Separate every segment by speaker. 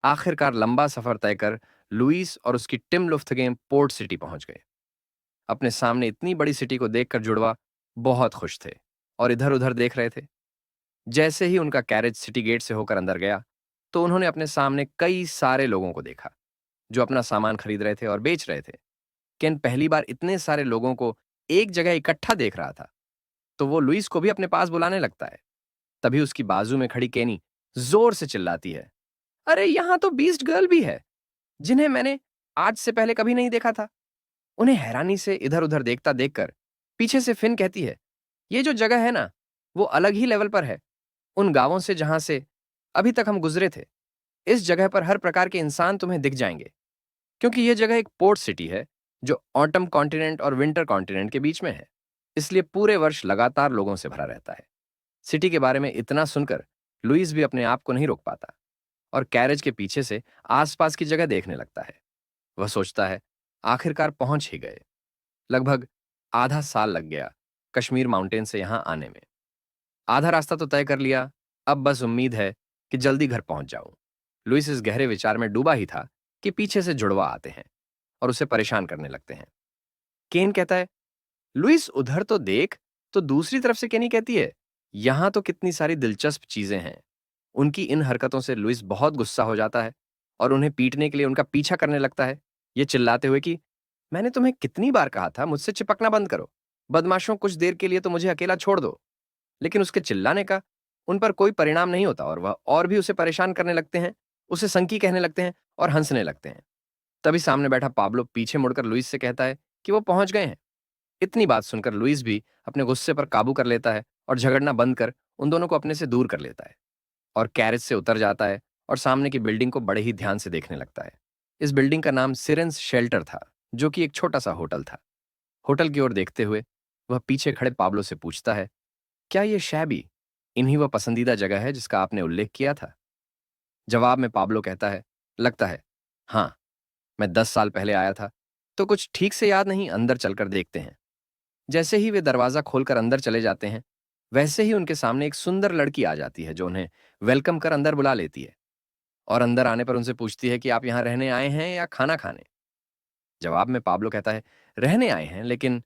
Speaker 1: आखिरकार लंबा सफर तय कर लुइस और उसकी टिम लुफ्थगेम पोर्ट सिटी पहुंच गए। अपने सामने इतनी बड़ी सिटी को देखकर जुड़वा बहुत खुश थे और इधर-उधर देख रहे थे। जैसे ही उनका कैरेज सिटी गेट से होकर अंदर गया, तो उन्होंने अपने सामने कई सारे लोगों को देखा, जो अपना सामान खरीद रहे थे और बेच रहे थे। केन पहली बार इतने सारे लोगों को एक जगह इकट्ठा देख रहा था, तो वो लुइस को भी अपने पास बुलाने लगता है। तभी उसकी बाजू में खड़ी केनी जोर से चिल्लाती है, अरे यहाँ तो बीस्ट गर्ल भी है, जिन्हें मैंने आज से पहले कभी नहीं देखा था। उन्हें हैरानी से इधर-उधर देखता देखकर पीछे से फिन कहती है, ये जो जगह है ना, वो अलग ही लेवल पर है, उन गांवों से जहां से अभी तक हम गुजरे थे। इस जगह पर हर प्रकार के इंसान तुम्हें दिख जाएंगे, क्योंकि यह जगह एक पोर्ट सिटी है, जो ऑटम कॉन्टिनेंट और विंटर कॉन्टिनेंट के बीच में है। इसलिए पूरे वर्ष लगातार लोगों से भरा रहता है। सिटी के बारे में इतना सुनकर लुइस भी अपने आप को नहीं रोक पाता और कैरेज के पीछे से आसपास की जगह देखने लगता है। वह सोचता है, आखिरकार पहुंच ही गए। लगभग आधा साल लग गया कश्मीर माउंटेन से यहां आने में। आधा रास्ता तो तय कर लिया, अब बस उम्मीद है कि जल्दी घर पहुंच जाऊं। लुइस इस गहरे विचार में डूबा ही था कि पीछे से जुड़वा आते हैं और उसे परेशान करने लगते हैं। केन कहता है, लुइस उधर तो देख। तो दूसरी तरफ से केनी कहती है, यहां तो कितनी सारी दिलचस्प चीजें हैं। उनकी इन हरकतों से लुइस बहुत गुस्सा हो जाता है और उन्हें पीटने के लिए उनका पीछा करने लगता है, ये चिल्लाते हुए कि मैंने तुम्हें कितनी बार कहा था मुझसे चिपकना बंद करो। बदमाशों, कुछ देर के लिए तो मुझे अकेला छोड़ दो। लेकिन उसके चिल्लाने का उन पर कोई परिणाम नहीं होता और वह और भी उसे परेशान करने लगते हैं, उसे संकी कहने लगते हैं और हंसने लगते हैं। तभी सामने बैठा पाब्लो पीछे मुड़कर लुइस से कहता है कि वो पहुंच गए हैं। इतनी बात सुनकर लुइस भी अपने गुस्से पर काबू कर लेता है और झगड़ना बंद कर उन दोनों को अपने से दूर कर लेता है और कैरेज से उतर जाता है और सामने की बिल्डिंग को बड़े ही ध्यान से देखने लगता है। इस बिल्डिंग का नाम सिरेंस शेल्टर था, जो कि एक छोटा सा होटल था। होटल की ओर देखते हुए वह पीछे खड़े पाब्लो से पूछता है, क्या ये शैबी इन्हीं वह पसंदीदा जगह है जिसका आपने उल्लेख किया था? जवाब में पाब्लो कहता है, लगता है, हाँ, मैं 10 साल पहले आया था, तो कुछ ठीक से याद नहीं, अंदर चलकर देखते हैं। जैसे ही वे दरवाजा खोलकर अंदर चले जाते हैं, वैसे ही उनके सामने एक सुंदर लड़की आ जाती है, जो उन्हें वेलकम कर अंदर बुला लेती है और अंदर आने पर उनसे पूछती है कि आप यहाँ रहने आए हैं या खाना खाने? जवाब में पाब्लो कहता है, रहने आए हैं, लेकिन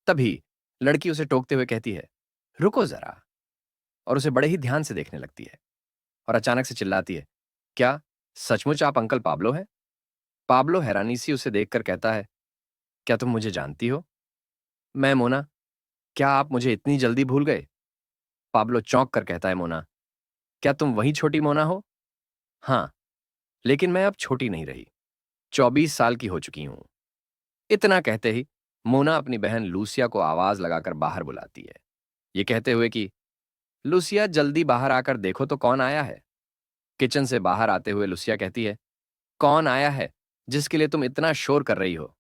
Speaker 1: तभी लड़की उसे टोकते हुए कहती है, रुको जरा, और उसे बड़े ही ध्यान से देखने लगती है और अचानक से चिल्लाती है, क्या सचमुच आप अंकल पाब्लो हैं? पाब्लो हैरानी सी उसे देखकर कहता है, क्या तुम मुझे जानती हो? मैं मोना। क्या आप मुझे इतनी जल्दी भूल गए? पाब्लो चौंक कर कहता है, मोना, क्या तुम वही छोटी मोना हो? हाँ, लेकिन मैं अब छोटी नहीं रही, 24 साल की हो चुकी हूं। इतना कहते ही मोना अपनी बहन लूसिया को आवाज लगाकर बाहर बुलाती है, ये कहते हुए कि लूसिया, जल्दी बाहर आकर देखो तो कौन आया है। किचन से बाहर आते हुए लूसिया कहती है, कौन आया है जिसके लिए तुम इतना शोर कर रही हो?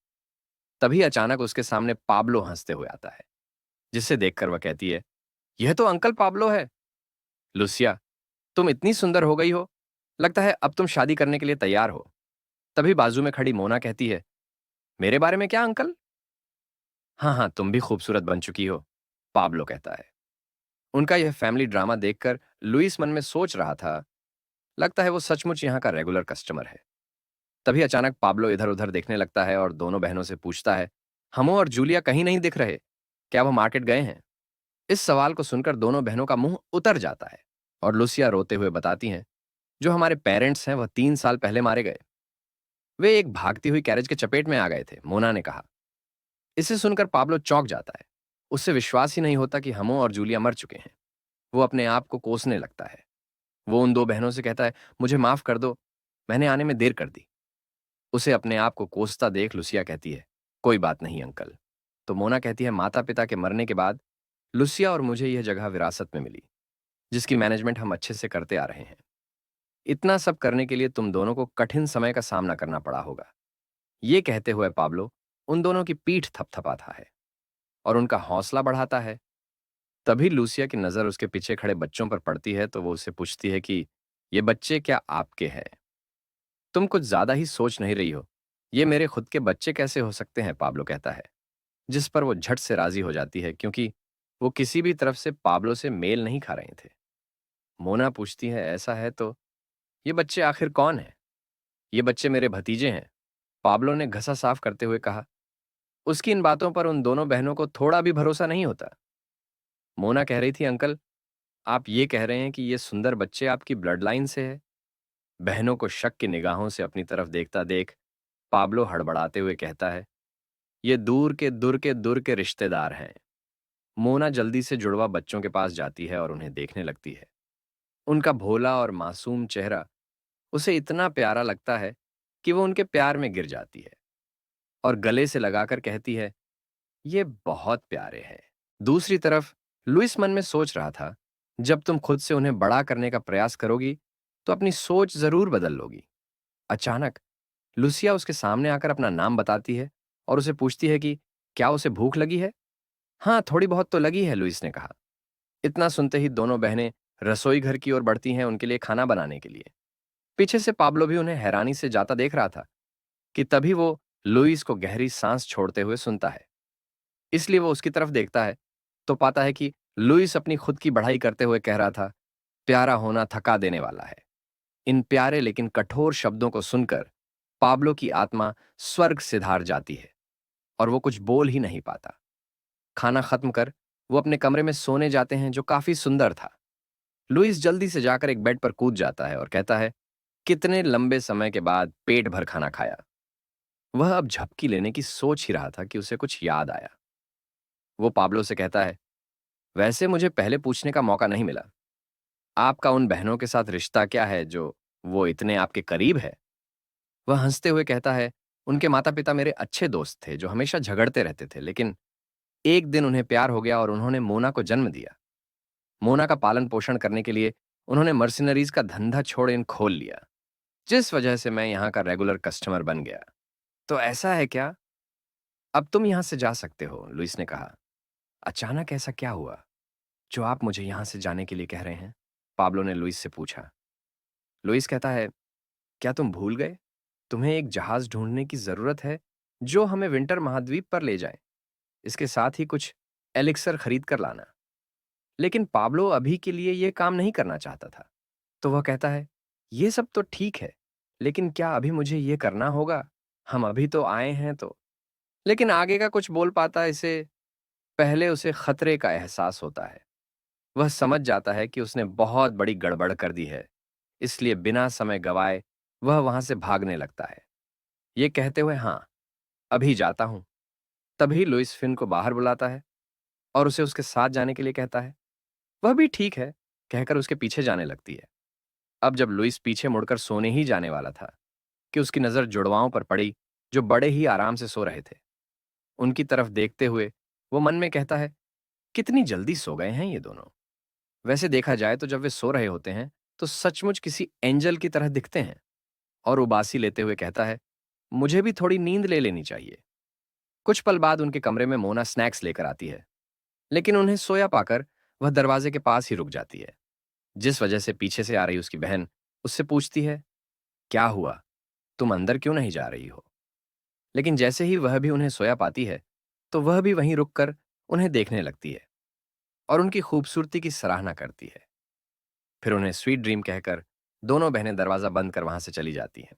Speaker 1: तभी अचानक उसके सामने पाब्लो हंसते हुए आता है, जिसे देखकर वह कहती है, यह तो अंकल पाब्लो है। लूसिया, तुम इतनी सुंदर हो गई हो, लगता है अब तुम शादी करने के लिए तैयार हो। तभी बाजू में खड़ी मोना कहती है, मेरे बारे में क्या अंकल? हाँ हाँ, तुम भी खूबसूरत बन चुकी हो, पाब्लो कहता है। उनका यह फैमिली ड्रामा देखकर लुइस मन में सोच रहा था, लगता है वो सचमुच यहाँ का रेगुलर कस्टमर है। तभी अचानक पाब्लो इधर उधर देखने लगता है और दोनों बहनों से पूछता है, हमो और जूलिया कहीं नहीं दिख रहे, क्या वो मार्केट गए हैं? इस सवाल को सुनकर दोनों बहनों का मुंह उतर जाता है और लुसिया रोते हुए बताती हैं, जो हमारे पेरेंट्स हैं वह 3 साल पहले मारे गए। वे एक भागती हुई कैरेज के चपेट में आ गए थे, मोना ने कहा। इसे सुनकर पाब्लो चौंक जाता है। उससे विश्वास ही नहीं होता कि हमो और जूलिया मर चुके हैं। वो अपने आप को कोसने लगता है। वो उन दो बहनों से कहता है, मुझे माफ कर दो, मैंने आने में देर कर दी। उसे अपने आप को कोसता देख लुसिया कहती है, कोई बात नहीं अंकल। तो मोना कहती है, माता पिता के मरने के बाद लुसिया और मुझे यह जगह विरासत में मिली, जिसकी मैनेजमेंट हम अच्छे से करते आ रहे हैं। इतना सब करने के लिए तुम दोनों को कठिन समय का सामना करना पड़ा होगा। ये कहते हुए पाब्लो उन दोनों की पीठ थपथपाता है और उनका हौसला बढ़ाता है। तभी लूसिया की नजर उसके पीछे खड़े बच्चों पर पड़ती है, तो वो उससे पूछती है कि ये बच्चे क्या आपके हैं? तुम कुछ ज्यादा ही सोच नहीं रही हो, ये मेरे खुद के बच्चे कैसे हो सकते हैं? पाब्लो कहता है, जिस पर वो झट से राजी हो जाती है, क्योंकि वो किसी भी तरफ से पाब्लो से मेल नहीं खा रहे थे। मोना पूछती है, ऐसा है तो ये बच्चे आखिर कौन है? ये बच्चे मेरे भतीजे हैं, पाब्लो ने घसा साफ करते हुए कहा। उसकी इन बातों पर उन दोनों बहनों को थोड़ा भी भरोसा नहीं होता। मोना कह रही थी, अंकल, आप ये कह रहे हैं कि ये सुंदर बच्चे आपकी ब्लड लाइन से है? बहनों को शक की निगाहों से अपनी तरफ देखता देख पाब्लो हड़बड़ाते हुए कहता है, ये दूर के रिश्तेदार हैं। मोना जल्दी से जुड़वा बच्चों के पास जाती है और उन्हें देखने लगती है। उनका भोला और मासूम चेहरा उसे इतना प्यारा लगता है कि वो उनके प्यार में गिर जाती है और गले से लगाकर कहती है, ये बहुत प्यारे हैं। दूसरी तरफ लुइस मन में सोच रहा था, जब तुम खुद से उन्हें बड़ा करने का प्रयास करोगी तो अपनी सोच जरूर बदल लोगी। अचानक लुसिया उसके सामने आकर अपना नाम बताती है और उसे पूछती है कि क्या उसे भूख लगी है। हाँ, थोड़ी बहुत तो लगी है, लुइस ने कहा। इतना सुनते ही दोनों बहनें रसोई घर की ओर बढ़ती हैं उनके लिए खाना बनाने के लिए। पीछे से पाब्लो भी उन्हें हैरानी से जाता देख रहा था कि तभी वो लुइस को गहरी सांस छोड़ते हुए सुनता है। इसलिए वो उसकी तरफ देखता है तो पाता है कि लुइस अपनी खुद की बढ़ाई करते हुए कह रहा था, प्यारा होना थका देने वाला है। इन प्यारे लेकिन कठोर शब्दों को सुनकर पाब्लो की आत्मा स्वर्ग सिधार जाती है और वो कुछ बोल ही नहीं पाता। खाना खत्म कर वो अपने कमरे में सोने जाते हैं, जो काफी सुंदर था। लुइस जल्दी से जाकर एक बेड पर कूद जाता है और कहता है, कितने लंबे समय के बाद पेट भर खाना खाया। वह अब झपकी लेने की सोच ही रहा था कि उसे कुछ याद आया। वो पाब्लो से कहता है, वैसे मुझे पहले पूछने का मौका नहीं मिला, आपका उन बहनों के साथ रिश्ता क्या है जो वो इतने आपके करीब है? वह हंसते हुए कहता है, उनके माता पिता मेरे अच्छे दोस्त थे जो हमेशा झगड़ते रहते थे, लेकिन एक दिन उन्हें प्यार हो गया और उन्होंने मोना को जन्म दिया। मोना का पालन पोषण करने के लिए उन्होंने मर्सिनरीज का धंधा छोड़ इन खोल लिया, जिस वजह से मैं यहाँ का रेगुलर कस्टमर बन गया। तो ऐसा है क्या? अब तुम यहाँ से जा सकते हो, लुइस ने कहा। अचानक ऐसा क्या हुआ जो आप मुझे यहाँ से जाने के लिए कह रहे हैं? पाब्लो ने लुइस से पूछा। लुइस कहता है, क्या तुम भूल गए? तुम्हें एक जहाज ढूंढने की जरूरत है जो हमें विंटर महाद्वीप पर ले जाए। इसके साथ ही कुछ एलिक्सर खरीद कर लाना। लेकिन पाब्लो अभी के लिए यह काम नहीं करना चाहता था। तो वह कहता है, ये सब तो ठीक है, लेकिन क्या अभी मुझे ये करना होगा? हम अभी तो आए हैं तो। लेकिन आगे का कुछ बोल पाता इसे पहले उसे खतरे का एहसास होता है। वह समझ जाता है कि उसने बहुत बड़ी गड़बड़ कर दी है, इसलिए बिना समय गवाए वह वहां से भागने लगता है, ये कहते हुए, हाँ, अभी जाता हूं। तभी लुइस फिन को बाहर बुलाता है और उसे उसके साथ जाने के लिए कहता है। वह भी ठीक है कहकर उसके पीछे जाने लगती है। अब जब लुइस पीछे मुड़कर सोने ही जाने वाला था कि उसकी नजर जुड़वाओं पर पड़ी, जो बड़े ही आराम से सो रहे थे। उनकी तरफ देखते हुए वो मन में कहता है, कितनी जल्दी सो गए हैं ये दोनों। वैसे देखा जाए तो जब वे सो रहे होते हैं तो सचमुच किसी एंजल की तरह दिखते हैं। और उबासी लेते हुए कहता है, मुझे भी थोड़ी नींद ले लेनी चाहिए। कुछ पल बाद उनके कमरे में मोना स्नैक्स लेकर आती है, लेकिन उन्हें सोया पाकर वह दरवाजे के पास ही रुक जाती है, जिस वजह से पीछे से आ रही उसकी बहन उससे पूछती है, क्या हुआ, तुम अंदर क्यों नहीं जा रही हो? लेकिन जैसे ही वह भी उन्हें सोया पाती है तो वह भी वहीं रुककर उन्हें देखने लगती है और उनकी खूबसूरती की सराहना करती है। फिर उन्हें स्वीट ड्रीम कहकर दोनों बहनें दरवाजा बंद कर वहां से चली जाती हैं।